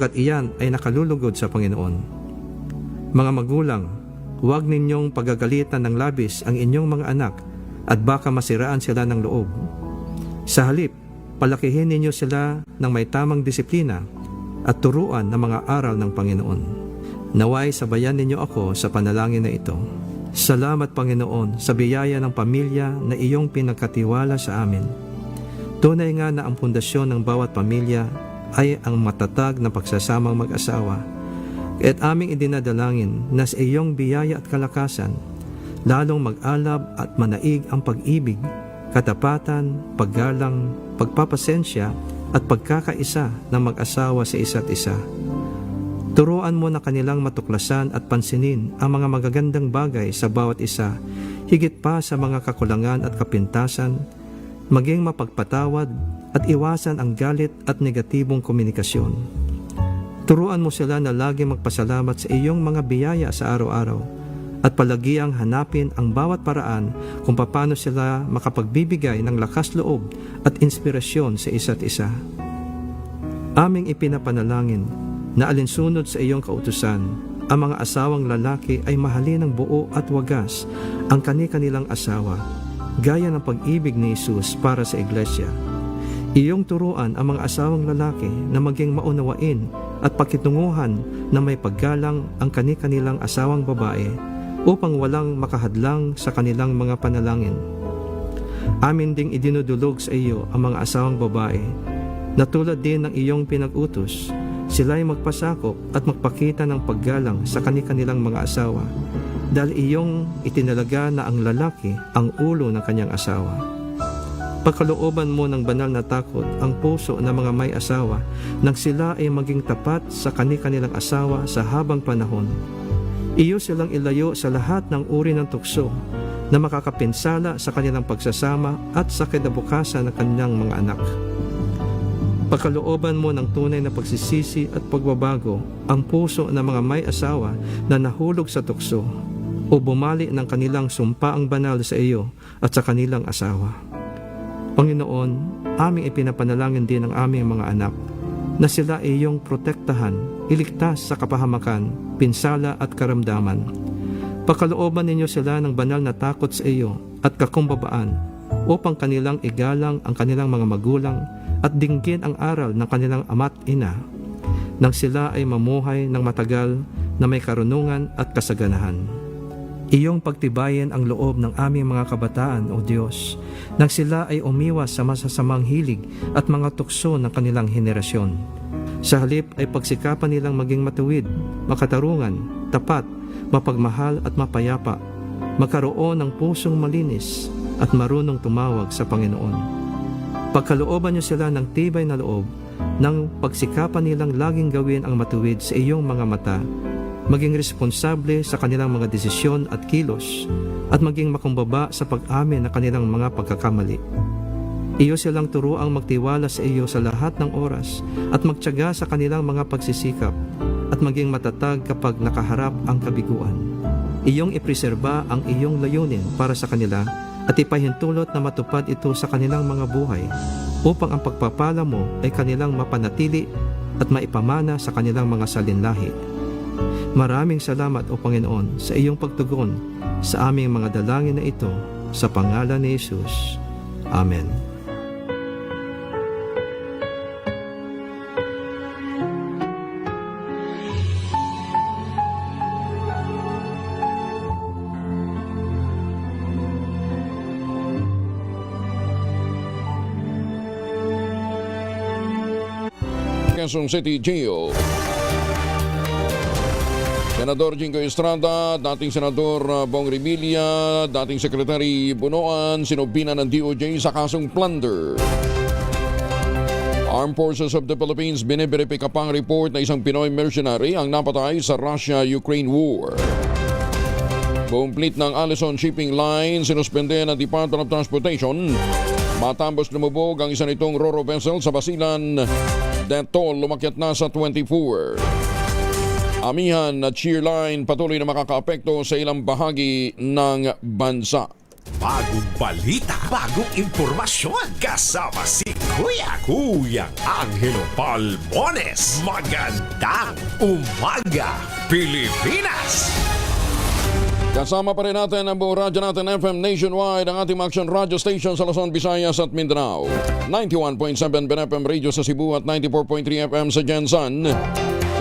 at iyan ay nakalulugod sa Panginoon. Mga magulang, huwag ninyong pagagalitan ng labis ang inyong mga anak at baka masiraan sila ng loob. Sa halip, palakihin ninyo sila ng may tamang disiplina at turuan ng mga aral ng Panginoon. Naway sabayan ninyo ako sa panalangin na ito. Salamat Panginoon sa biyaya ng pamilya na iyong pinagkatiwala sa amin. Tunay nga na ang pundasyon ng bawat pamilya ay ang matatag na pagsasamang mag-asawa. At aming idinadalangin na sa iyong biyaya at kalakasan, lalong mag-alab at manaig ang pag-ibig, katapatan, paggalang, pagpapasensya at pagkakaisa ng mag-asawa sa isa't isa. Turuan mo na kanilang matuklasan at pansinin ang mga magagandang bagay sa bawat isa, higit pa sa mga kakulangan at kapintasan, maging mapagpatawad at iwasan ang galit at negatibong komunikasyon. Turuan mo sila na lagi magpasalamat sa iyong mga biyaya sa araw-araw at palagiang hanapin ang bawat paraan kung paano sila makapagbibigay ng lakas loob at inspirasyon sa isa't isa. Aming ipinapanalangin na alinsunod sa iyong kautusan, ang mga asawang lalaki ay mahalin ng buo at wagas ang kani-kanilang asawa, gaya ng pag-ibig ni Jesus para sa iglesia. Iyong turuan ang mga asawang lalaki na maging maunawain at pakitunguhan na may paggalang ang kani-kanilang asawang babae upang walang makahadlang sa kanilang mga panalangin. Amin ding idinudulog sa iyo ang mga asawang babae na tulad din ng iyong pinag-utos, sila ay magpasakop at magpakita ng paggalang sa kani-kanilang mga asawa dahil iyong itinalaga na ang lalaki ang ulo ng kanyang asawa. Pagkalooban mo ng banal na takot ang puso ng mga may asawa nang sila ay maging tapat sa kani-kanilang asawa sa habang panahon. Iyo silang ilayo sa lahat ng uri ng tukso na makakapinsala sa kanilang pagsasama at sa kinabukasan ng kanilang mga anak. Pagkalooban mo ng tunay na pagsisisi at pagbabago ang puso ng mga may asawa na nahulog sa tukso o bumali ng kanilang sumpaang banal sa iyo at sa kanilang asawa. Panginoon, aming ipinapanalangin din ang aming mga anak na sila ay iyong protektahan, iligtas sa kapahamakan, pinsala at karamdaman. Pagkalooban ninyo sila ng banal na takot sa iyo at kakumbabaan upang kanilang igalang ang kanilang mga magulang at dinggin ang aral ng kanilang ama't ina nang sila ay mamuhay ng matagal na may karunungan at kasaganahan. Iyong pagtibayin ang loob ng aming mga kabataan, O Diyos, nang sila ay umiwas sa masasamang hilig at mga tukso ng kanilang henerasyon. Sa halip ay pagsikapan nilang maging matuwid, makatarungan, tapat, mapagmahal at mapayapa, magkaroon ng pusong malinis at marunong tumawag sa Panginoon. Pagkalooban niyo sila ng tibay na loob, ng pagsikapan nilang laging gawin ang matuwid sa iyong mga mata, maging responsable sa kanilang mga desisyon at kilos, at maging makumbaba sa pag-amin ng kanilang mga pagkakamali. Iyo silang turuang magtiwala sa iyo sa lahat ng oras at magtiyaga sa kanilang mga pagsisikap at maging matatag kapag nakaharap ang kabiguan. Iyong ipreserba ang iyong layunin para sa kanila at ipahintulot na matupad ito sa kanilang mga buhay upang ang pagpapala mo ay kanilang mapanatili at maipamana sa kanilang mga salinlahi. Maraming salamat o Panginoon sa iyong pagtugon sa aming mga dalangin na ito sa pangalan ni Jesus. Amen. Quezon City Jail. Senador Jingo Estrada, dating Senador Bong Revilla, dating Secretary Bunoan, sinubina ng DOJ sa kasong plunder. Armed Forces of the Philippines biniberipika pang report na isang Pinoy mercenary ang napatay sa Russia-Ukraine War. Complete ng Allison Shipping Line, sinuspende ng Department of Transportation matambos lumubog ang isa nitong Ro-Ro vessel sa Basilan. Detol lumakyat na sa 24. Amihan at shear line patuloy na makakaapekto sa ilang bahagi ng bansa. Bagong balita, bagong impormasyon. Kasama si Kuyang Angelo Palmones. Magandang umaga, Pilipinas! Kasama pa rin natin ang buong radyo natin FM nationwide, ang ating action radio station sa Luzon, Visayas at Mindanao. 91.7 BNFM Radio sa Cebu at 94.3 FM sa Jensan.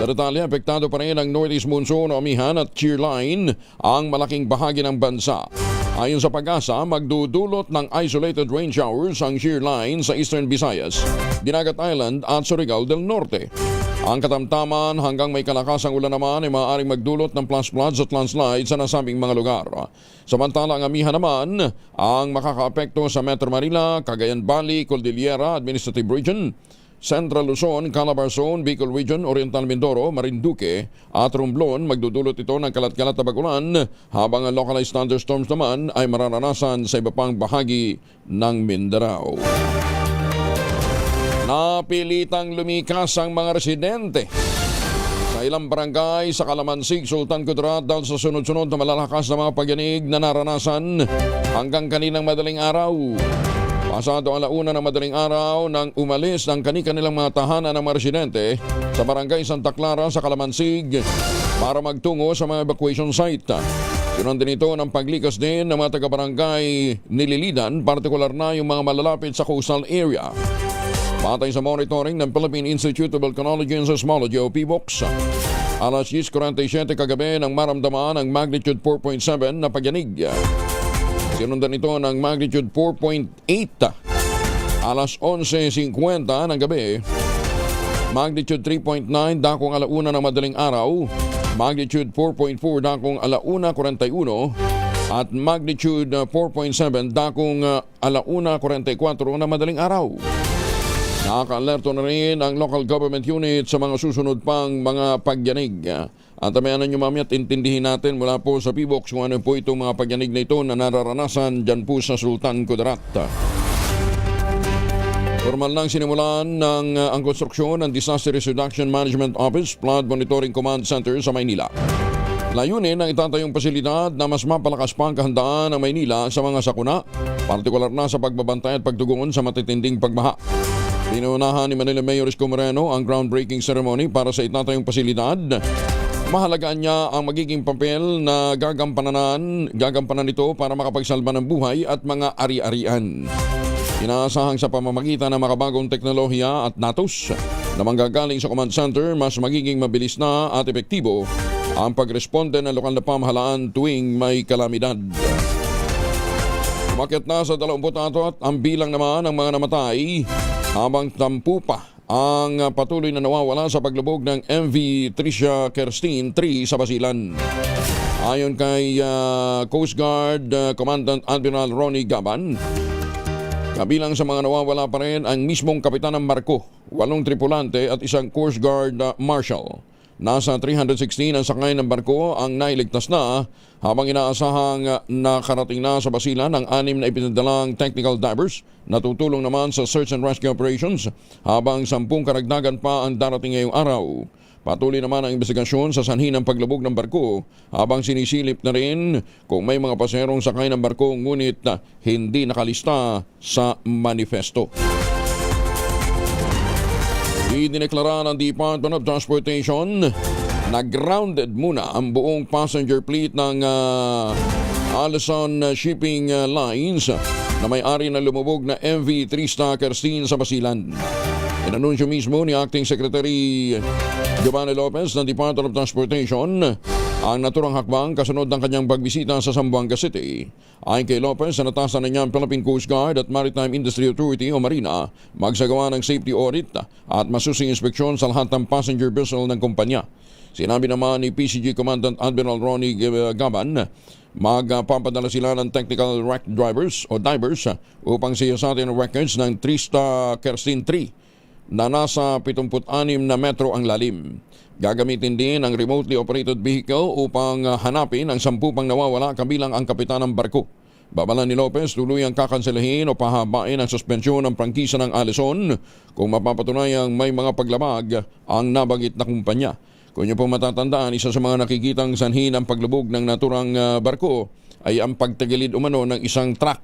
Sa detalye, apektado pa rin ang Northeast Monsoon o amihan at shear line ang malaking bahagi ng bansa. Ayon sa Pag-asa, magdudulot ng isolated rain showers ang shear line sa Eastern Visayas, Dinagat Island at Surigao del Norte. Ang katamtaman hanggang may kalakasang ulan naman ay maaaring magdulot ng flash floods at landslides sa nasabing mga lugar. Samantala ang amihan naman ang makakaapekto sa Metro Manila, Cagayan Valley, Cordillera Administrative Region, Central Luzon, Calabar Zone, Bicol Region, Oriental Mindoro, Marinduque at Romblon. Magdudulot ito ng kalat-kalat na bagulan habang ang localized thunderstorms naman ay mararanasan sa iba pang bahagi ng Mindanao. Napilitang lumikas ang mga residente sa ilang barangay sa Calamansig, Sultan Kudarat dahil sa sunod-sunod na malalakas na mga pagyanig na naranasan hanggang kaninang madaling araw. Pasado ang 1:00 ng madaling araw nang umalis ang kanilang mga tahanan ng mga residente sa barangay Santa Clara sa Calamansig para magtungo sa mga evacuation site. Sinundan nito ng paglikas din ng mga taga-barangay Nililidan, partikular na yung mga malalapit sa coastal area. Batay sa monitoring ng Philippine Institute of Volcanology and Seismology o PVOX, alas 10:47 kagabi nang maramdaman ang magnitude 4.7 na pagyanig. Sinundan ito ng magnitude 4.8 alas 11:50 ng gabi, magnitude 3.9 dakong 1:00 ng madaling araw, magnitude 4.4 dakong 1:41 at magnitude 4.7 dakong 1:44 ng madaling araw. Nakaka-alerto na rin ang local government unit sa mga susunod pang mga pagyanig. At tamayanan nyo mami at intindihin natin mula po sa PVOX kung ano po itong mga pagyanig na ito na nararanasan dyan po sa Sultan Kudarat. Formal nang sinimulan ang konstruksyon ng Disaster Risk Reduction Management Office Flood Monitoring Command Center sa Maynila. Layunin ang itatayong pasilidad na mas mapalakas pa ang kahandaan ng Maynila sa mga sakuna, partikular na sa pagbabantay at pagtugon sa matitinding pagbaha. Pinunahan ni Manila Mayor Isko Moreno ang groundbreaking ceremony para sa itatayong pasilidad. Mahalagaan niya ang magiging papel na gagampanan nito para makapagsalba ng buhay at mga ari-arian. Inaasahang sa pamamagitan ng makabagong teknolohiya at datos na manggagaling sa command center, mas magiging mabilis na at epektibo ang pagresponde ng lokal na pamahalaan tuwing may kalamidad. Umakyat na sa 24 at ang bilang naman ng mga namatay habang 10 pa ang patuloy na nawawala sa paglubog ng MV Tricia Kerstin 3 sa Basilan. Ayon kay Coast Guard Commandant Admiral Ronnie Gaban, kabilang sa mga nawawala pa rin ang mismong kapitan ng barko, 8 tripulante at isang Coast Guard Marshal. Nasa 316 ang sakay ng barko ang nailigtas na, habang inaasahang nakarating na sa Basilan ang 6 na ipinadalang technical divers na tutulong naman sa search and rescue operations, habang 10 karagdagan pa ang darating ngayong araw. Patuloy naman ang investigasyon sa sanhi ng paglubog ng barko, habang sinisilip na rin kung may mga paserong sakay ng barko ngunit hindi nakalista sa manifesto. Idineklara ng Department of Transportation na grounded muna ang buong passenger fleet ng Allison Shipping Lines na may-ari ng lumubog na MV Trista Kerstin sa Basilan. Inanunsyo mismo ni Acting Secretary Giovanni Lopez ng Department of Transportation ang naturang hakbang kasunod ng kanyang pagbisita sa Zamboanga City. Ayon kay Lopez, sanatasan na niya ang Philippine Coast Guard at Maritime Industry Authority o Marina magsagawa ng safety audit at masusing inspeksyon sa lahat ng passenger vessel ng kumpanya. Sinabi naman ni PCG Commandant Admiral Ronnie Gaban, magpapadala sila ng technical wreck drivers o divers upang siyasatin ang records ng Trista Kerstin 3 na nasa 76 na metro ang lalim. Gagamitin din ang remotely operated vehicle upang hanapin ang 10 pang nawawala kabilang ang kapitan ng barko. Babala ni Lopez, tuluyang kakanselahin o pahabain ang suspensyon ng prangkisa ng Allison kung mapapatunayang may mga paglabag ang nabanggit na kumpanya. Kung niyo po matatandaan, isa sa mga nakikitang sanhi ng paglubog ng naturang barko ay ang pagtagilid umano ng isang truck.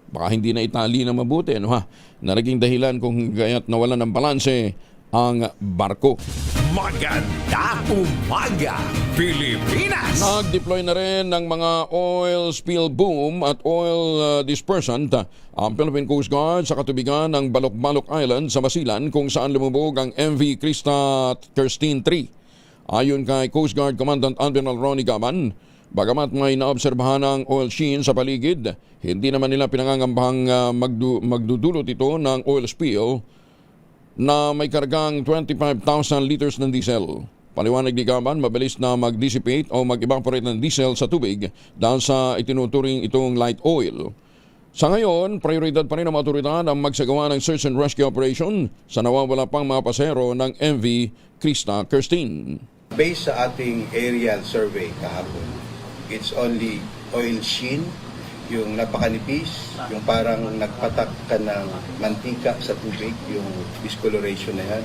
Baka hindi na itali na mabuti, ano ha? Na naging dahilan kung gaya't nawalan ng balanse ang barko. Magandang umaga, Pilipinas! Nag-deploy na rin ng mga oil spill boom at oil dispersant ang Philippine Coast Guard sa katubigan ng Balok-Balok Island sa Basilan kung saan lumubog ang MV Krista Kirstine 3. Ayon kay Coast Guard Commandant Admiral Ronnie Gaban, bagamat may naobserbahan ng oil sheen sa paligid, hindi naman nila pinangangambahang magdudulot ito ng oil spill na may kargang 25,000 liters ng diesel. Paliwanag ni Gaban, mabilis na mag-dissipate o mag-evaporate ng diesel sa tubig dahil sa itinuturing itong light oil. Sa ngayon, prioridad pa rin ng mga otoridad ang magsagawa ng search and rescue operation sa nawawala pang mga pasahero ng MV Krista Kirstine. Based sa ating aerial survey kahapon, it's only oil sheen, yung napakanipis, yung parang nagpatak ka ng mantika sa tubig, yung discoloration na yan.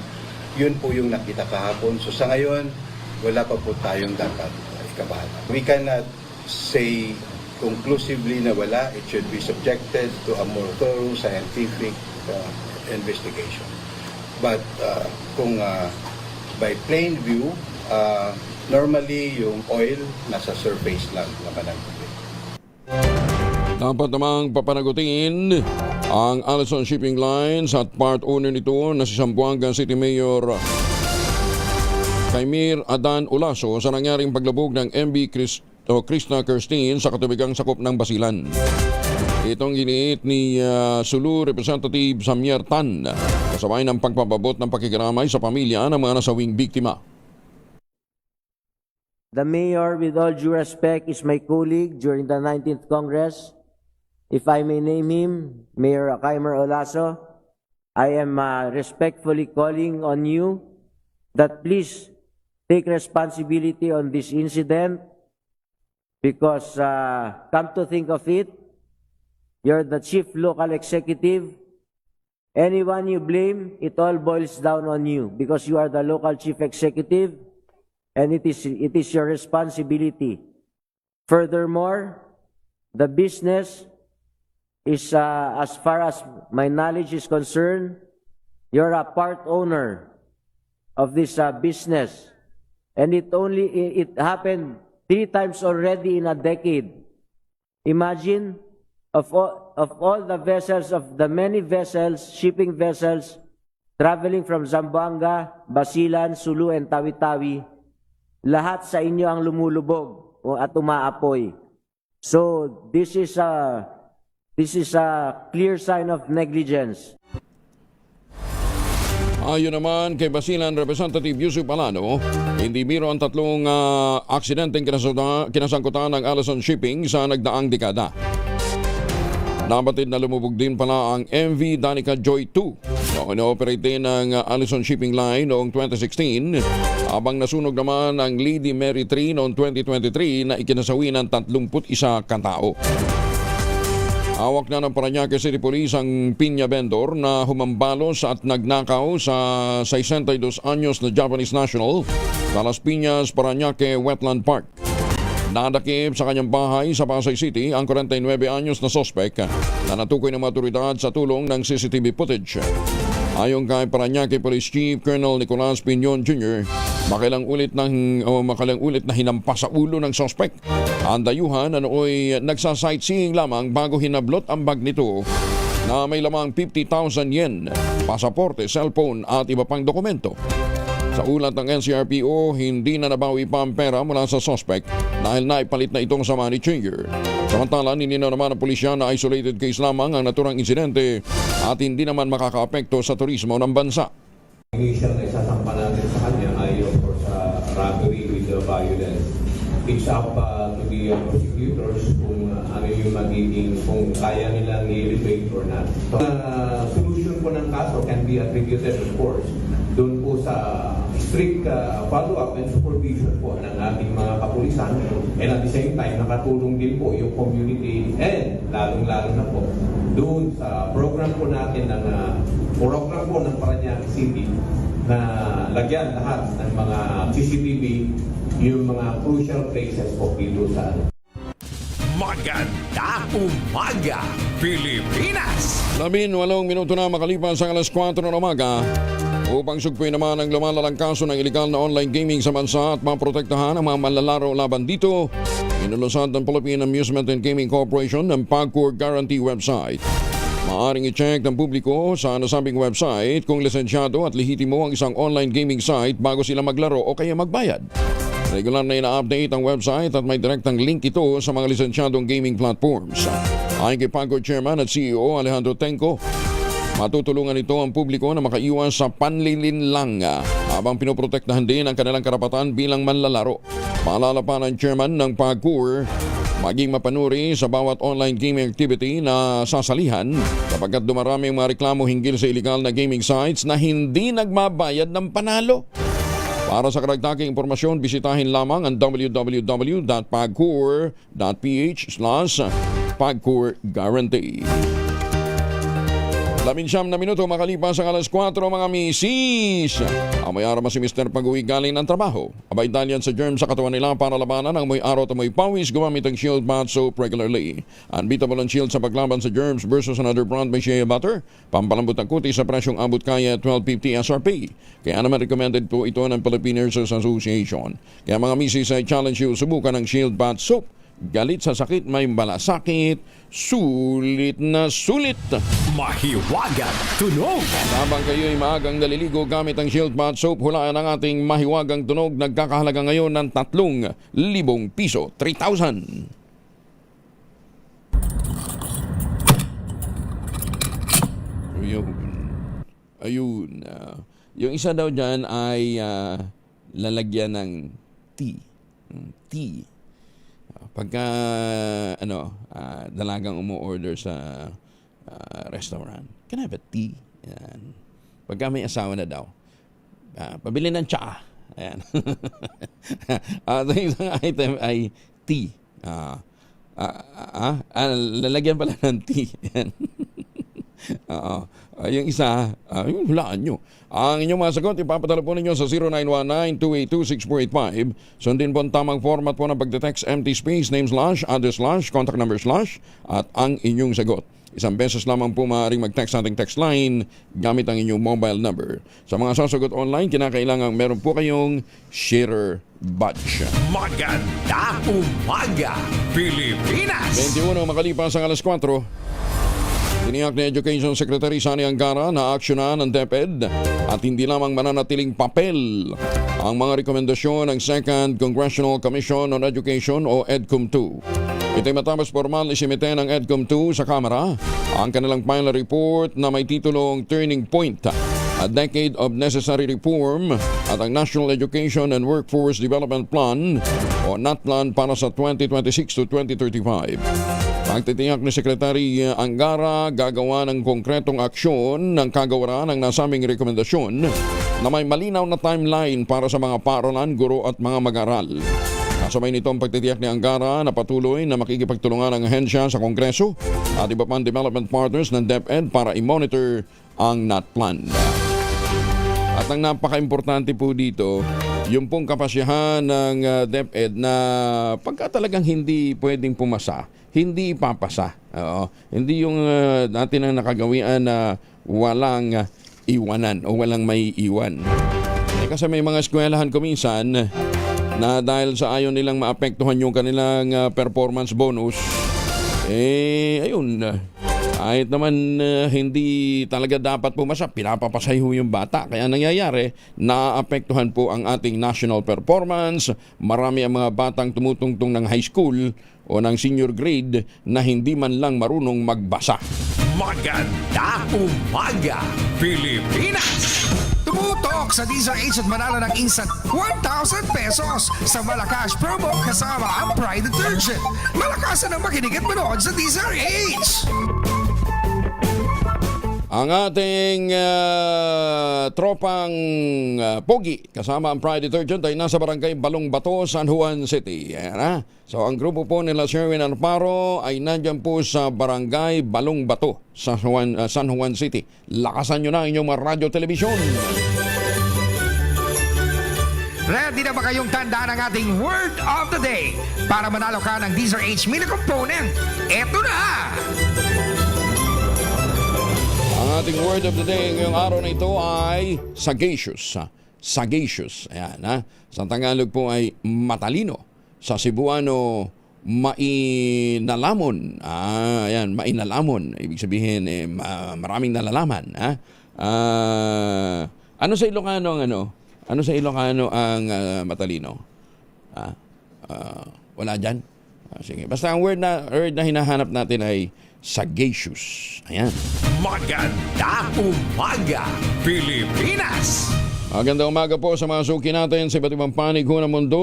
Yun po yung nakita kahapon. So sa ngayon, wala pa po tayong dapat ikabahan. We cannot say conclusively na wala. It should be subjected to a more thorough scientific investigation. But kung by plain view, normally yung oil nasa surface lang naman ng tubig. Dapat namang papanagutin ang Allison Shipping Lines at part owner nito na si Zamboanga City Mayor Kaimir Adan Olaso sa nangyaring paglabog ng MV Krista Kirstine sa katubigang sakop ng Basilan. Itong giniit ni Sulu Representative Samir Tan kasabay ng pagpapabot ng pakikiramay sa pamilya ng mga nasawing biktima. The mayor, with all due respect, is my colleague during the 19th Congress. If I may name him, Mayor Kaimir Olaso, I am respectfully calling on you that please take responsibility on this incident because come to think of it, you're the chief local executive. Anyone you blame, it all boils down on you because you are the local chief executive and it is your responsibility. Furthermore, the business is, as far as my knowledge is concerned, you're a part owner of this business. And it happened 3 times already in a decade. Imagine, of all the vessels, of the many vessels, shipping vessels, traveling from Zamboanga, Basilan, Sulu, and Tawi-Tawi, lahat sa inyo ang lumulubog at umaapoy. So, this is a clear sign of negligence. Ayon naman kay Basilan Representative Yusuf Alano, hindi biro ang tatlong aksidenteng kinasangkutan ng Allison Shipping sa nagdaang dekada. Nabatid na lumubog din pala ang MV Danica Joy 2 na ino-operate din ng Allison Shipping Line noong 2016 habang nasunog naman ang Lady Mary 3 noong 2023 na ikinasawi ng 31 katao. Hawak na ng Parañaque City Police ang pinya vendor na humambalos at nagnakaw sa 62 anyos na Japanese national sa Las Piñas, Parañaque Wetland Park. Nadakip sa kanyang bahay sa Pasay City ang 49 anyos na sospek na natukoy ng mga otoridad sa tulong ng CCTV footage. Ayon kay Parañaque Police Chief Colonel Nicolas Piñon Jr., makalang ulit na hinampas sa ulo ng sospek. Ang dayuhan na nooy nagsa-sightseeing lamang bago hinablot ang bag nito na may lamang 50,000 yen, pasaporte, cellphone at iba pang dokumento. Sa ulat ng NCRPO, hindi na nabawi pa ang pera mula sa suspect dahil naipalit na itong sama ni Chinger. Samantala, nininaw naman ng pulisya na isolated case lamang ang naturang insidente at hindi naman makakaapekto sa turismo ng bansa. Initial na isasampa natin sa kanya ay of course robbery with violence. It's up to the prosecutors kung ano yung magiging, kung kaya nilang i-repaint or not. So, solution po ng kaso can be attributed of course doon po sa strict follow-up and supervision po ng ating mga kapulisan, and at the same time nakatulong din po yung community and lalong-lalo na po doon sa program po natin ng Parañaque City na lagyan lahat ng mga CCTV yung mga crucial places po dito sa Maganda umaga, Pilipinas! 18 minuto na makalipas ang alas 4 ng umaga. Upang sugpuin naman ang lumalalang kaso ng illegal na online gaming sa bansa at maprotektahan ang mga manlalaro laban dito, inulusad ng Philippine Amusement and Gaming Corporation ng PAGCOR Guarantee website. Maaring i-check ng publiko sa nasabing website kung lisensyado at lehitimo ang isang online gaming site bago sila maglaro o kaya magbayad. Regular na ina-update ang website at may direktang link ito sa mga lisensyadong gaming platforms. Ayon kay PAGCOR Chairman at CEO Alejandro Tenco, matutulungan ito ang publiko na makaiwas sa panlilinlang habang pinoprotektahan din ang kanilang karapatan bilang manlalaro. Paalala pa ng chairman ng PAGCOR, maging mapanuri sa bawat online gaming activity na sasalihan kapagkat dumarami ang mga reklamo hinggil sa illegal na gaming sites na hindi nagbabayad ng panalo. Para sa karagdagang impormasyon, bisitahin lamang ang www.pagcor.ph/PAGCOR-Guarantee. 19 na minuto makalipas ang alas 4 mga misis. Amoy araw si Mr. pag-uwi galing ng trabaho. Abay dahil yan sa germs sa katawan nila para labanan ang amoy araw at amoy pawis, gumamit ang Shield Bath Soap regularly. Unbeatable ang Shield sa paglaban sa germs versus another brand by Shea Butter. Pampalambot ang kutis sa presyong abot kaya 12.50 SRP. Kaya naman recommended po ito ng Philippine Nurses Association. Kaya mga misis ay challenge you subukan ang Shield Bath Soap. Galit sa sakit, may malasakit, sulit na sulit. Mahiwagang tunog! Habang kayo'y maagang naliligo gamit ang Shield Bath Soap, hulaan ang ating mahiwagang tunog. Nagkakahalaga ngayon ng 3,000 piso, 3,000. Ayun. Yung isa daw dyan ay lalagyan ng tea. Tea. Pagka dalagang umu-order sa restaurant, can I have a tea? Yan. Pagka may asawa na daw, pabili ng tsaa. Ayan. At isang item ay tea. Lalagyan pala ng tea. Yan. Yung isa, yung hulaan nyo. Ang inyong mga sagot, ipapadala po ninyo sa 0919-282-6485. Sundin po ang tamang format po ng pagdetext, empty space, name slash, address slash, contact number slash, at ang inyong sagot. Isang beses lamang po maaaring mag-text sa ating text line gamit ang inyong mobile number. Sa mga sasagot online, kinakailangan meron po kayong sharer badge. Maganda umaga, Pilipinas! 21 makalipas ang alas 4. Tiniyak ni Education Secretary Sani Angara na aksyonan ng DepEd at hindi lamang mananatiling papel ang mga rekomendasyon ng Second Congressional Commission on Education o EDCOM-2. Ito'y matapos formal isimite ng EDCOM-2 sa Kamara ang kanilang final report na may titulong Turning Point, A Decade of Necessary Reform at ang National Education and Workforce Development Plan o NATPlan para sa 2026 to 2035. Pagtitiyak ni Secretary Angara, gagawa ng konkretong aksyon ng kagawaran ng nasaming rekomendasyon na may malinaw na timeline para sa mga paaralan, guro at mga mag-aral. Kasabay nito ang pagtitiyak ni Angara na patuloy na makikipagtulungan ang ahensya sa Kongreso at iba pang development partners ng DepEd para i-monitor ang NATPlan. At ang napaka-importante po dito, yung pong kapasyahan ng DepEd na pagka talagang hindi pwedeng pumasa, hindi ipapasa. Hindi yung natin ang nakagawian na walang iwanan o walang may iwan. Kasi may mga eskwelahan kuminsan na dahil sa ayaw nilang maapektuhan yung kanilang performance bonus, ayun, kahit naman hindi talaga dapat pumasa, pinapapasay ho yung bata. Kaya nangyayari, naapektuhan po ang ating national performance. Marami ang mga batang tumutungtong ng high school o ng senior grade na hindi man lang marunong magbasa. Maganda umaga, Pilipinas! Tumutok sa DZRH at manalo ng instant 1,000 pesos sa Malakas promo kasama ang Pride Detergent. Malakasan ang makinig at manood sa DZRH! Ang ating tropang Pogi kasama ang Pride Detergent ay nasa barangay Balong Bato, San Juan City. Ayan, so ang grupo po nila Sherwin Alparo ay nandyan po sa barangay Balong Bato, San Juan City. Lakasan nyo na inyong mga radyo, telebisyon. Ready Ready na ba kayong tandaan ang ating word of the day para manalo ka ng DZRH Mini Component? Eto na! Ang ating word of the day ngayong araw na ito ay sagacious. Sagacious. Ayan, ha? Sa Tagalog po ay matalino. Sa Cebuano, mainalamon. Ayan, mainalamon. Ibig sabihin, maraming nalalaman. Ha? Ano sa Ilocano ang ano? Ano sa Ilocano ang matalino? Wala dyan? Sige. Basta ang word na hinahanap natin ay sagacious. Ayan. Magandang umaga, Pilipinas! Magandang umaga po sa mga suki natin sa iba't ibang panig ho ng mundo.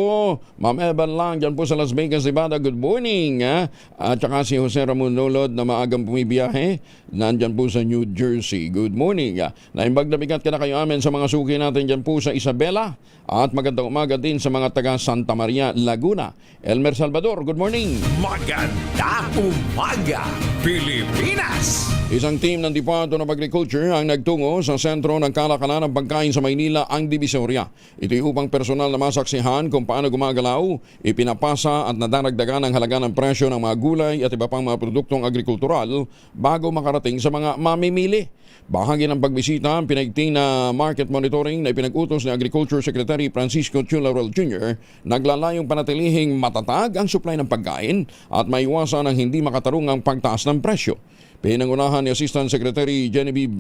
Ma'am Evan lang dyan po sa Las Vegas, Nevada. Good morning. At saka si Jose Ramon Nolod na maagang pumibiyahe. Nandyan po sa New Jersey. Good morning. Naimbag na bigat ka na kayo amin sa mga suki natin dyan po sa Isabela. At magandang umaga din sa mga taga Santa Maria, Laguna. Elmer Salvador, good morning. Magandang umaga, Pilipinas! Isang team ng Department of Agriculture ang nagtungo sa sentro ng kalakalan ng pagkain sa Maynila, ang Divisoria. Ito'y upang personal na masaksihan kung paano gumagalaw, ipinapasa at nadaragdagan ang halaga ng presyo ng mga gulay at iba pang mga produktong agrikultural bago makarating sa mga mamimili. Bahagi ng pagbisita ang pinaigting na market monitoring na ipinag-utos ni Agriculture Secretary Francisco Chularal Jr. naglalayong panatilihing matatag ang supply ng pagkain at maiwasan ang hindi makatarungang pagtaas ng presyo. Pinangunahan ni Assistant Secretary Genevieve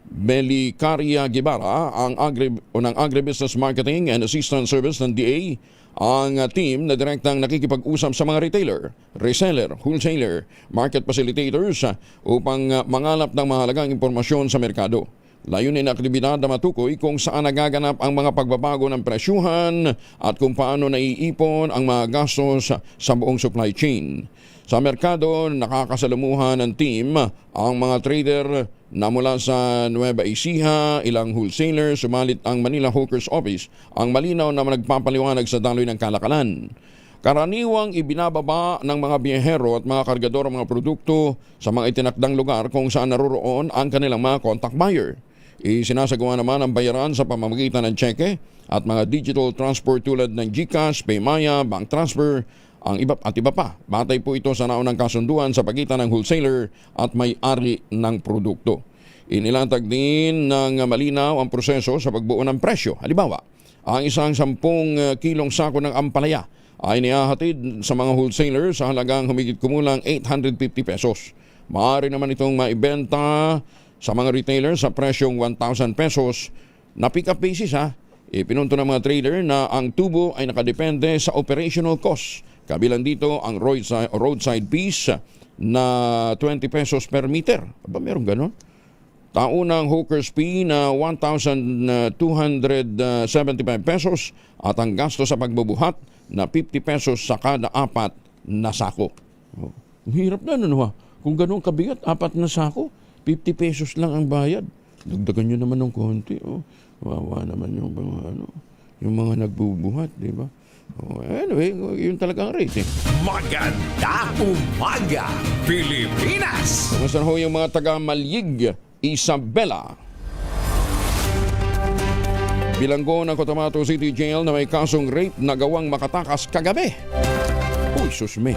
Belicaria Guevara ng Agribusiness Marketing and Assistant Service ng DA ang team na direktang nakikipag-usap sa mga retailer, reseller, wholesaler, market facilitators upang mangalap ng mahalagang impormasyon sa merkado. Layunin na aktibidad na matukoy kung saan nagaganap ang mga pagbabago ng presyuhan at kung paano naiipon ang mga gastos sa buong supply chain. Sa merkado, nakakasalamuhan ng team ang mga trader na mula sa Nueva Ecija, ilang wholesalers, sumalit ang Manila Hawkers Office, ang malinaw na nagpapaliwanag sa daloy ng kalakalan. Karaniwang ibinababa ng mga biyahero at mga kargador ang mga produkto sa mga itinakdang lugar kung saan naroroon ang kanilang mga contact buyer. Isinasagawa naman ang bayaran sa pamamagitan ng tseke at mga digital transport tulad ng GCash, Paymaya, bank transfer, ang iba pa. Batay po ito sa naunang kasunduan sa pagitan ng wholesaler at may-ari ng produkto. Inilatag din ng malinaw ang proseso sa pagbuo ng presyo. Halimbawa, ang isang 10 kilong sako ng ampalaya ay nihahatid sa mga wholesaler sa halagang humigit kumulang 850 pesos. Maaari naman itong maibenta sa mga retailer sa presyong 1,000 pesos na pick-up basis. Ipinunto ng mga trader na ang tubo ay nakadepende sa operational cost. Kabilang dito ang roadside fees na 20 pesos per meter. Aba, meron ganon? Taunang hawker's fee na 1,275 pesos at ang gasto sa pagbubuhat na 50 pesos sa kada 4 na sako. Ang hirap na nun. Kung ganon kabigat, 4 na sako, 50 pesos lang ang bayad. Dagdagan nyo naman ng konti. Wawa naman yung mga nagbubuhat, di ba? Anyway, yun talagang rate. Magandang umaga, Pilipinas! Kumusta ho yung mga taga-Malyig, Isabela? Bilanggo ng Cotabato City Jail na may kasong rape na gawang makatakas kagabi. Uy, susme.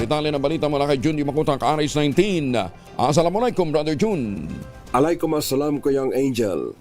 Detalye ng balita mula kay Jun Di Makutak, Aris 19. Assalamualaikum, Brother Jun. Alaikum assalam, Kuyang Angel.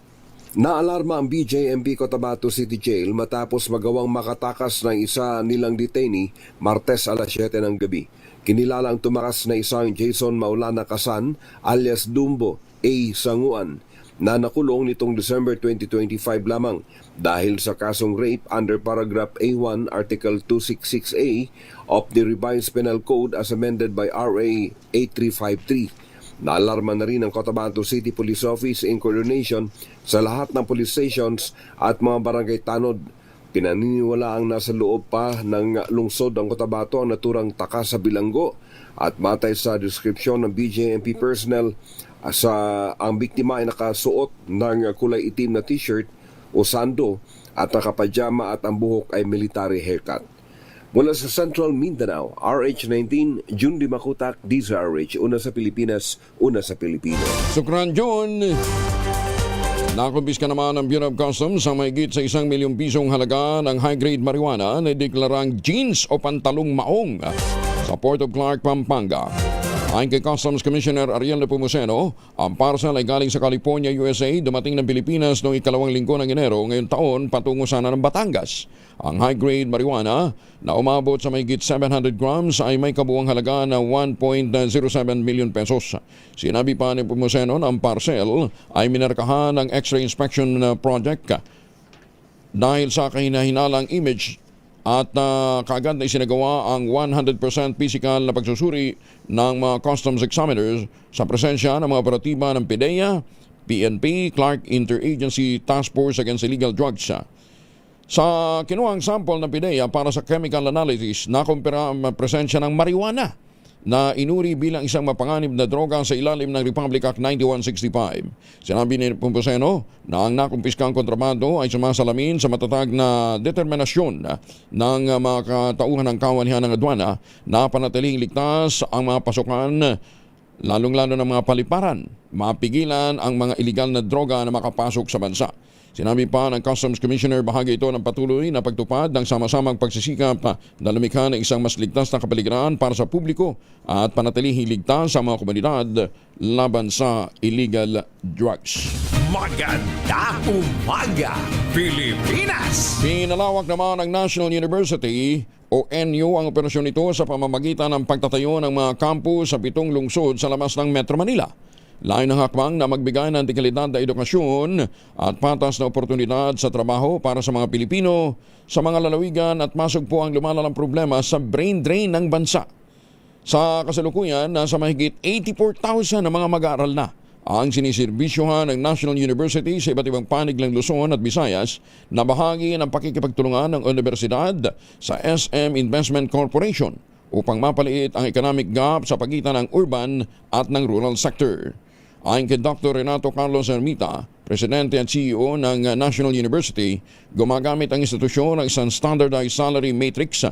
Naalarma ang BJMP Cotabato City Jail matapos magawang makatakas ng isa nilang detainee Martes alas 7 ng gabi. Kinilala ang tumakas na isang Jason Maulana Kasan alias Dumbo A. Sanguan na nakulong nitong December 2025 lamang dahil sa kasong rape under paragraph A1 Article 266A of the Revised Penal Code as amended by RA 8353. Naalarma na rin ang Cotabato City Police Office in coordination sa lahat ng police stations at mga barangay tanod. Pinaniniwala ang nasa loob pa ng lungsod ang Cotabato ang naturang takas sa bilanggo at matay sa deskripsyon ng BJMP personnel ang biktima ay nakasuot ng kulay itim na t-shirt o sando at nakapadyama at ang buhok ay military haircut. Mula sa Central Mindanao, RH19, Jun Di Makutak, DZRH, una sa Pilipinas, una sa Pilipino. Sukran, Jun. Nakumpiska naman ng Bureau of Customs sa mahigit sa 1 milyong pisong halaga ng high-grade marijuana na deklarang jeans o pantalong maong sa Port of Clark, Pampanga. Ayon kay Customs Commissioner Ariel Nepomuceno, ang parcel ay galing sa California, USA, dumating ng Pilipinas noong ikalawang linggo ng Enero ngayong taon patungo sana ng Batangas. Ang high-grade marijuana na umabot sa mahigit 700 grams ay may kabuuang halaga na 1.07 million pesos. Sinabi pa ni Nepomuceno na ang parcel ay minarkahan ng X-ray inspection project dahil sa kahinahinalang image at kaagad na isinagawa ang 100% physical na pagsusuri ng mga customs examiners sa presensya ng mga operatiba ng PDEA, PNP, Clark Interagency Task Force Against Illegal Drugs. Sa kinuhang sample ng PDEA para sa chemical analysis, nakumpira ang presensya ng marijuana na inuri bilang isang mapanganib na droga sa ilalim ng Republic Act 9165. Sinabi ni Nepomuceno na ang nakumpiskang kontrabando ay sumasalamin sa matatag na determinasyon ng mga katauhan ng kawanihan ng adwana na panatiling ligtas ang mga pasukan, lalong-lalo ng mga paliparan, mapigilan ang mga iligal na droga na makapasok sa bansa. Sinabi pa ng Customs Commissioner bahagi ito ng patuloy na pagtupad ng sama-samang pagsisikap na lumikha ng isang mas ligtas na kapaligiran para sa publiko at panatilihing ligtas sa mga komunidad laban sa illegal drugs. Maganda umaga, Pilipinas! Pinalawak naman ng National University o NU ang operasyon nito sa pamamagitan ng pagtatayo ng mga campus sa 7 lungsod sa labas ng Metro Manila. Lain ng hakbang na magbigay ng dekalidad na edukasyon at patas na oportunidad sa trabaho para sa mga Pilipino sa mga lalawigan at masugpo ang lumalalang problema sa brain drain ng bansa. Sa kasalukuyan, nasa mahigit 84,000 na mga mag-aaral na ang sinisirbisyohan ng National University sa iba't ibang panig ng Luzon at Visayas na bahagi ng pakikipagtulungan ng universidad sa SM Investment Corporation upang mapaliit ang economic gap sa pagitan ng urban at ng rural sector. Ayon kay Dr. Renato Carlos Ermita, Presidente at CEO ng National University, gumagamit ang institusyon ng isang standardized salary matrix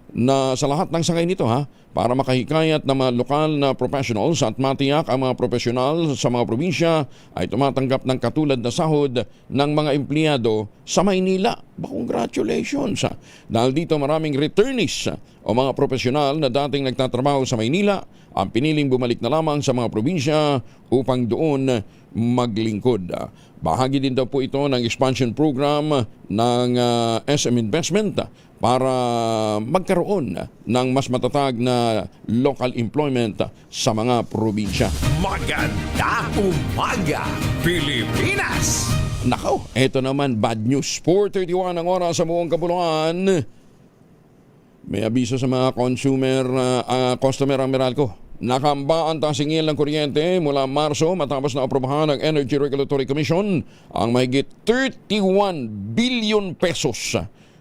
na sa lahat ng sangay nito para makahikayat ng mga lokal na professionals at matiyak ang mga profesional sa mga probinsya ay tumatanggap ng katulad na sahod ng mga empleyado sa Maynila. Congratulations! Dahil dito maraming returnees o mga profesional na dating nagtatrabaho sa Maynila ang piniling bumalik na lamang sa mga probinsya upang doon maglingkod. Bahagi din daw po ito ng expansion program ng SM Investment para magkaroon ng mas matatag na local employment sa mga probinsya. Maganda umaga, Pilipinas! Nako, eto naman bad news. 4:31 ang oras sa buong Kabuluan. May abiso sa mga customer ang Meralco. Nakamba ang tasingil ng kuryente mula Marso matapos na aprobahan ng Energy Regulatory Commission ang mahigit 31 billion pesos.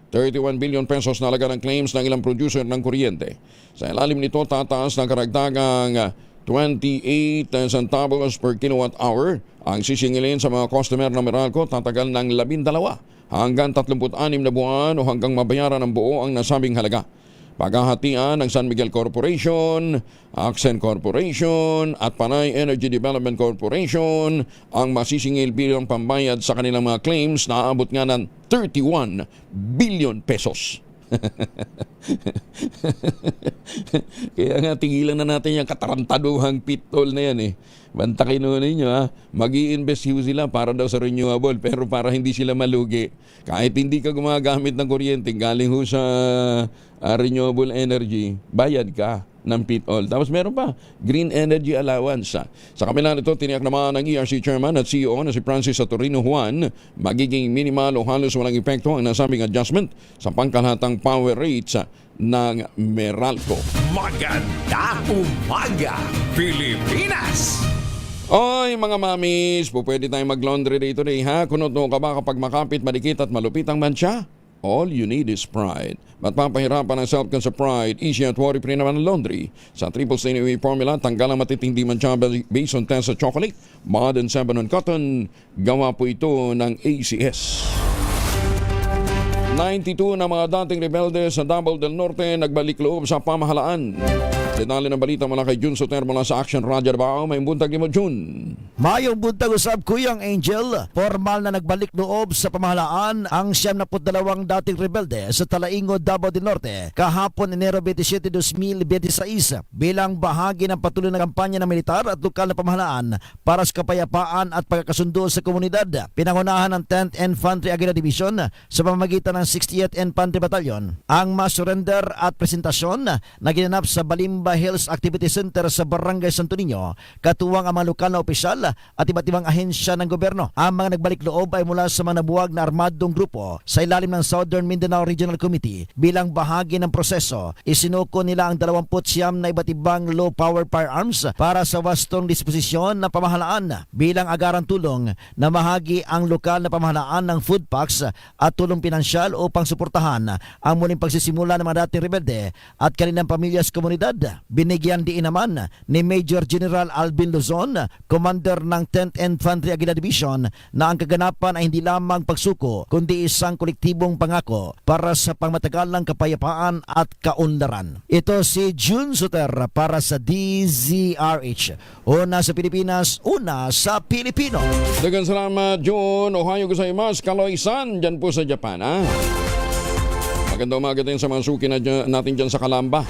31 billion pesos na halaga ng claims ng ilang producer ng kuryente. Sa ilalim nito, tataas ng karagdagang 28 centavos per kilowatt hour ang sisingilin sa mga customer ng Meralco. Tatagal ng 12 hanggang 36 na buwan o hanggang mabayaran ng buo ang nasabing halaga. Paghahatian ng San Miguel Corporation, Accent Corporation at Panay Energy Development Corporation ang masisingil bilang pambayad sa kanilang mga claims na aabot nga ng 31 billion pesos. Kaya nga tigilan na natin yung katarantaduhang pitol na yan Bantakin nun ninyo Mag-i-invest sila para daw sa renewable pero para hindi sila malugi. Kahit hindi ka gumagamit ng kuryente galing ho sa renewable energy, bayad ka ng pitol. Tapos meron pa, green energy allowance. Sa kabila nito, tiniyak naman ng ERC Chairman at CEO na si Francis Saturino Juan, magiging minimal o halos walang epekto ang nasabing adjustment sa pangkalahatang power rates ng Meralco. Maganda umaga, Pilipinas! Oy mga mamis, pwede tayong mag-laundry day today Kunot ka ba kapag makapit, madikit at malupit ang mancha? All you need is Pride. Matpapahirapan ang self-con sa Pride, easy at worry-free naman ang laundry. Sa triple stain away formula, tanggal ang matitindi mancha based on test sa chocolate, modern 7 on cotton. Gawa po ito ng ACS. 92 na mga dating rebelde sa Davao del Norte nagbalik loob sa pamahalaan. Detalye ng balita mula kay Jun Soter mula sa Action Radio Davao. May buntag mo, Jun. Mayong buntag usab Kuyang Angel, formal na nagbalik loob sa pamahalaan ang 72 dating rebelde sa Talaingod, Davao del Norte kahapon Enero 27, 2026 bilang bahagi ng patuloy na kampanya ng militar at lokal na pamahalaan para sa kapayapaan at pagkakasundo sa komunidad. Pinangunahan ng 10th Infantry Aguila Division sa pamamagitan ng 68th Infantry Battalion ang masurrender at presentasyon na ginanap sa Balimba Hills Activity Center sa Barangay Santo Niño, katuwang ang mga lokal na opisyal at iba't ibang ahensya ng gobyerno. Ang mga nagbalik loob ay mula sa mga nabuwag na armadong grupo sa ilalim ng Southern Mindanao Regional Committee. Bilang bahagi ng proseso, isinuko nila ang 29 na iba't ibang low-power firearms para sa wastong disposisyon ng pamahalaan. Bilang agarang tulong, namahagi ang lokal na pamahalaan ng food packs at tulong pinansyal upang suportahan ang muling pagsisimula ng mga dating rebelde at kanilang pamilya sa komunidad. Binigyan din naman ni Major General Alvin Luzon, commander ng 10th Infantry Aguila Division, na ang kaganapan ay hindi lamang pagsuko kundi isang kolektibong pangako para sa pangmatagalang kapayapaan at kaunlaran. Ito si Jun Soter para sa DZRH. Una sa Pilipinas, una sa Pilipino. Dagan salamat, Jun. Ohayo gozaimasu, Kaloy-san, dyan po sa Japan, ha? Magandang umaga din sa mga suki natin dyan sa Kalamba.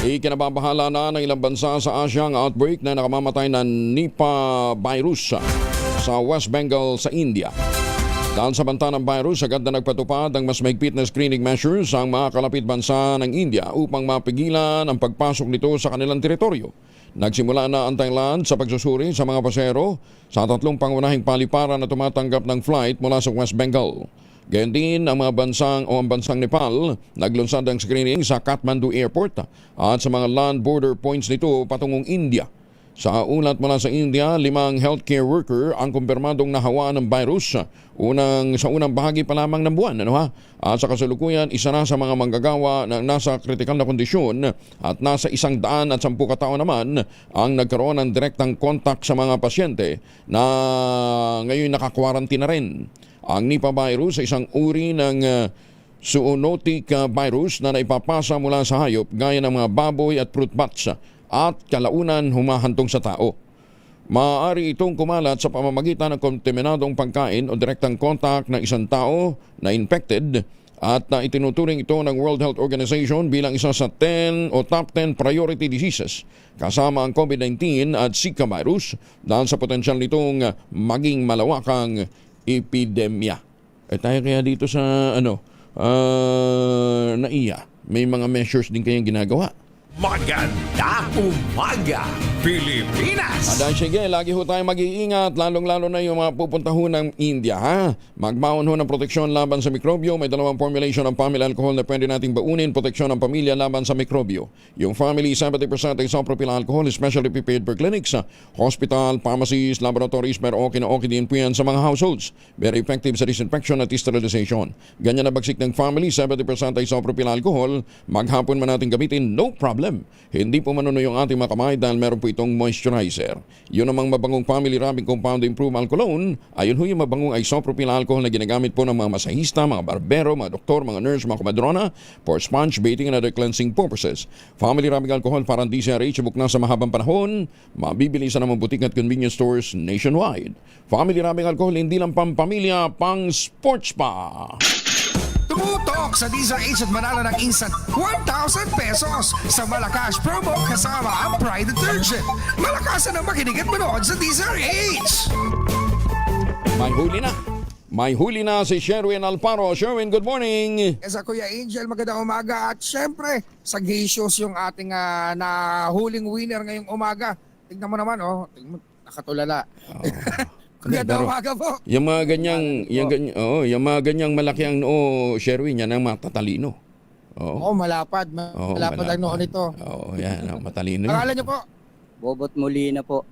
Ikinababahala na ng ilang bansa sa Asia ang outbreak na nakamamatay ng Nipah virus sa West Bengal sa India. Dahil sa banta ng virus, agad na nagpatupad ang mas mahigpit na screening measures ang mga kalapit bansa ng India upang mapigilan ang pagpasok nito sa kanilang teritoryo. Nagsimula na ang Thailand sa pagsusuri sa mga pasahero sa 3 pangunahing paliparan na tumatanggap ng flight mula sa West Bengal. Gayon din ang bansang Nepal, naglunsad ang screening sa Kathmandu Airport at sa mga land border points nito patungong India. Sa ulat mula sa India, 5 healthcare worker ang kumpirmadong nahawa ng virus sa unang bahagi pa lamang ng buwan. At sa kasalukuyan, isa na sa mga manggagawa na nasa kritikal na kondisyon at nasa 110 katao naman ang nagkaroon ng direktang kontak sa mga pasyente na ngayon nakakwarantina rin. Ang Nipah virus ay isang uri ng zoonotic virus na naipapasa mula sa hayop gaya ng mga baboy at fruit bats at kalaunan humahantong sa tao. Maaari itong kumalat sa pamamagitan ng kontaminadong pagkain o direktang kontak ng isang tao na infected at itinuturing ito ng World Health Organization bilang isa sa 10 o top 10 priority diseases kasama ang COVID-19 at Zika virus dahil sa potensyal nitong maging malawakang epidemya. Tayo kaya dito sa NAIA, may mga measures din kayang ginagawa. Magandang umaga, Pilipinas! Adan, sige, lagi ho tayo mag-iingat, lalong-lalo na yung mga pupunta ho ng India, ha? Magbaon ho ng proteksyon laban sa mikrobyo. May 2 formulation ng family alcohol na pwede nating baunin, proteksyon ng pamilya laban sa mikrobyo. Yung family 70% isopropyl alcohol, especially prepared for clinics, hospital, pharmacies, laboratories, pero okay na okay din po yan sa mga households. Very effective sa disinfection at sterilization. Ganyan na bagsik ng family, 70% isopropyl alcohol, maghapon man natin gamitin, no problem. Hindi po manuno yung ating mga kamay dahil meron po itong moisturizer. Yun namang mabangong family rubbing compound improved alcoholone, ayun ho yung mabangong isopropyl alcohol na ginagamit po ng mga masahista, mga barbero, mga doktor, mga nurse, mga komadrona for sponge bathing and other cleansing purposes. Family rubbing alcohol para DZRH ibuk na sa mahabang panahon, mabibili sa namang butik at convenience stores nationwide. Family rubbing alcohol hindi lang pampamilya, pang sports pa. Tumutok sa DZRH at manalo ng instant 1,000 pesos sa Malacash promo kasama ang Pride Detergent. Malakasan ang makinig at manood sa DZRH! May huli na si Sherwin Alparo. Sherwin, good morning! Sa Kuya Angel, magandang umaga. At syempre, Sagacious yung ating nahuling winner ngayong umaga. Tignan mo naman, tignan mo, nakatulala. Magandang umaga po. Yung mga ganyang malaki ang noo, Sherwin, yan ang matatalino. Oo, malapad. Malapad ang noo nito. Oo, yan, matalino. Pangalan niyo po? Bobot Molina po.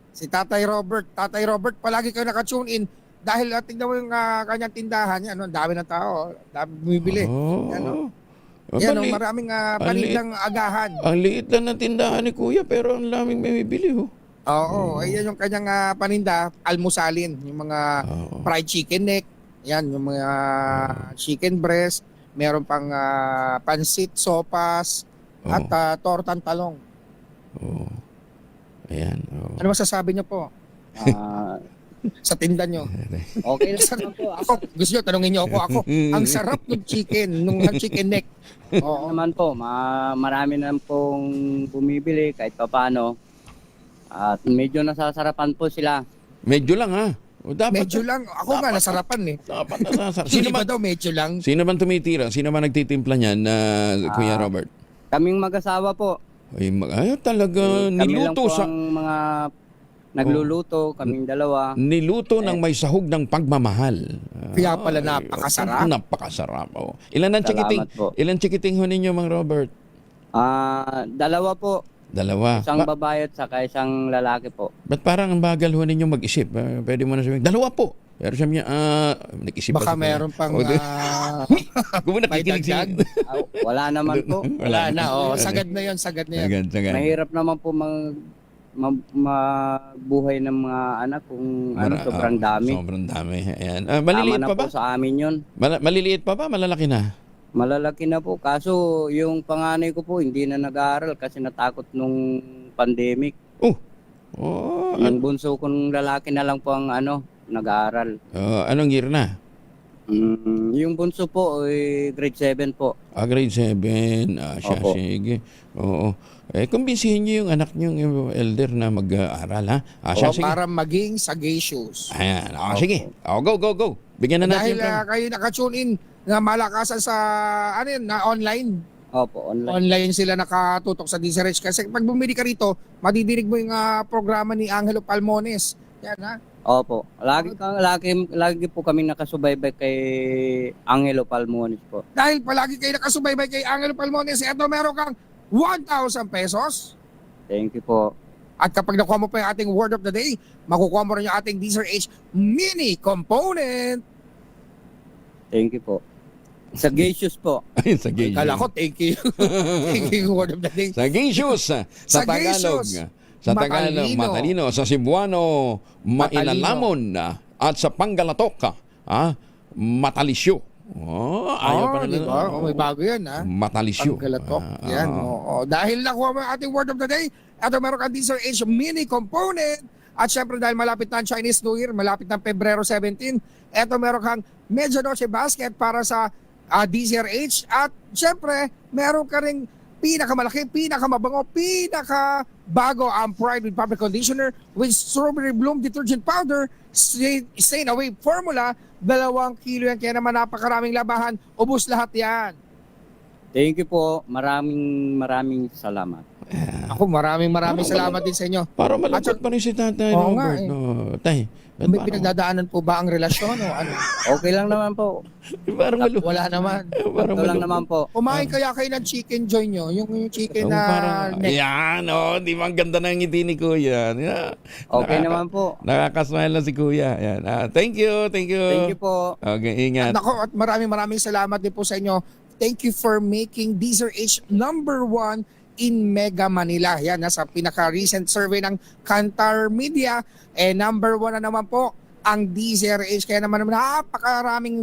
Si Tatay Robert. Tatay Robert, palagi kayo naka-tune in. Dahil tignan mo yung kanyang tindahan. Yan, ang dami ng tao. Dami bumibili. Yan, maraming panindang agahan. Ang liit lang ng tindahan ni Kuya pero ang laming may bibili. Oo, ayan yung kanyang paninda, almusalin, yung mga fried chicken neck, yan, yung mga chicken breast, meron pang pansit, sopas, at tortang talong. Oh. Ayan. Oh. Ano masasabi niyo po Ah, sa tinda niyo? okay lang naman po. Ako, gusto niyo, tanungin niyo ako. Ang sarap ng chicken, nung chicken neck. Oo. Naman po, marami na pong bumibili kahit papaano. At medyo nasasarapan po sila. Medyo lang ha. O, dapat, Medyo lang. Ako nga, nasarapan eh. Dapat nasasarap. Sino Sino ba ba, daw medyo lang? sino man tumitira? Sino man nagtitimpla niyan, Kuya Robert? Kaming mag-asawa po. Ay, talaga, Kami lang niluto po sa... ang mga nagluluto, kaming dalawa. Niluto ng may sahog ng pagmamahal. Kaya pala napakasarap. Napakasarap. Oh. Ilan ang Salamat chikiting? po. Ilan chikiting ho ninyo, Mang Robert? Dalawa po. Dalawa. Isang babae at saka isang lalaki po. Ba't parang ang bagal ho ninyo mag-isip? Pwede mo na sabihin, dalawa po. Pero sabi niya, nag-isip Baka pa siya. meron pang Kung may nakikinig siya. dagdag. Wala naman po. Wala na. Oh, sagad na yun, sagad na yan. Sagad. Mahirap naman po mabuhay ng mga anak kung sobrang dami. Sobrang dami. Ayan. Tama Maliliit na pa ba? po sa amin yun. Maliliit pa ba? Malalaki na? Malalaki na po. Kaso yung panganay ko po hindi na nag-aaral kasi natakot nung pandemic. Oh, Yung bunso kong lalaki na lang po ang nag-aaral. anong year na? Yung bunso po grade 7 po. Grade 7. Siya, Opo. sige. Oo. Kumbinsihin niyo yung anak niyo, yung elder na mag-aaral, ha? Siya, sige. Para maging sagacious. Ayan. Sige. Go. Bigyan na natin. Dahil kayo nakatune in na malakasan sa na online. Opo, online. Online sila nakatutok sa DZRH kasi pag bumili ka rito, madidinig mo yung programa ni Angelo Palmones. Yan ha. Opo. Lagi po kami nakasubaybay kay Angelo Palmones po. Dahil palagi kayo nakasubaybay kay Angelo Palmones, eto meron kang 1,000 pesos. Thank you po. At kapag nakuha mo pa yung ating word of the day, makukuha mo rin yung ating DZRH mini component. Thank you po. Sagacious po. Ayun, sagacious. Kala ko, thank you. Thank you, word of the day. Sagacious. Sa Tagalog. Sagacious. Sa Tagalog, matalino. Sa Cebuano, mainalalamon. At sa Panggalatok, matalisyo. Ayaw pa na diba? May bago yan, ha? Matalisyo. Panggalatok. Yan, oo. Dahil nakuha mo yung ating word of the day, ito meron kang DZRH mini component. At syempre dahil malapit na ang Chinese New Year, malapit na Pebrero 17, ito meron kang Medianoche basket para sa DZRH. At syempre, meron ka ring pinakamalaki, pinakamabango, pinakabago ang Pride with Fabric Conditioner with Strawberry Bloom Detergent Powder, Stain Away Formula, 2 kilo yan. Kaya naman napakaraming labahan, ubos lahat yan. Thank you po. Maraming salamat. Ako maraming salamat din sa inyo. Para malungkot pa rin si Tatay Oo nga, Robert. Tay, May pinagdadaanan po ba ang relasyon o ano? Okay lang naman po. parang malungkot. Wala naman. Parang Ito lang naman po. Kumain kaya kayo ng chicken joy nyo, yung chicken na parang, neck. yan, di ba ang ganda ng ngiti ni Kuya? Yeah. Okay naman po. Nakakasmile na si Kuya. Yan. Thank you. Thank you po. Okay, ingat. Nako, at maraming salamat din po sa inyo. Thank you for making DZRH number 1 in Mega Manila. Yan, nasa pinaka-recent survey ng Kantar Media. Number 1 na naman po ang DZRH. Kaya naman maraming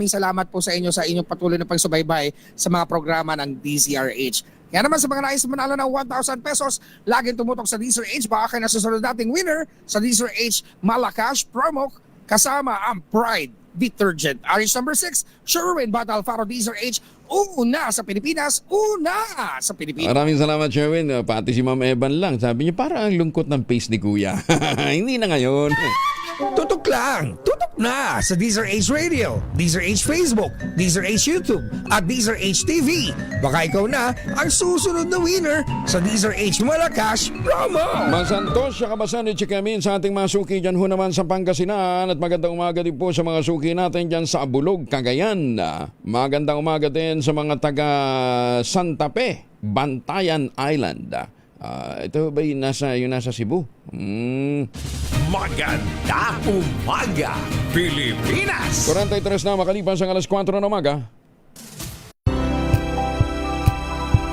salamat po sa inyo sa inyong patuloy na pagsubaybay sa mga programa ng DZRH. Kaya naman sa mga nais manalo ng 1,000 pesos, laging tumutok sa DZRH. Baka kayo nasusunod nating winner sa DZRH Malacash Promo kasama ang Pride Detergent. Aris number 6, Sherwin Bata Alfaro DZRH. Una sa Pilipinas. Maraming salamat, Sherwin. Pati si Ma'am Evan lang. Sabi niya, parang ang lungkot ng face ni Kuya. Hindi na ngayon. Tutok lang! Tutok na sa DZRH Radio, DZRH Facebook, DZRH YouTube, at DZRH TV. Baka ikaw na ang susunod na winner sa DZRH Malacash Promo! Masantos siya kabasan ni Chikamin sa ating mga suki dyan ho naman sa Pangasinan. At magandang umaga din po sa mga suki natin dyan sa Abulog, Cagayan. Magandang umaga din sa mga taga Santa Fe, Bantayan Island. Ito ba yung nasa Cebu? Magandang umaga, Pilipinas! 43 na makalipas ang alas 4 ng umaga.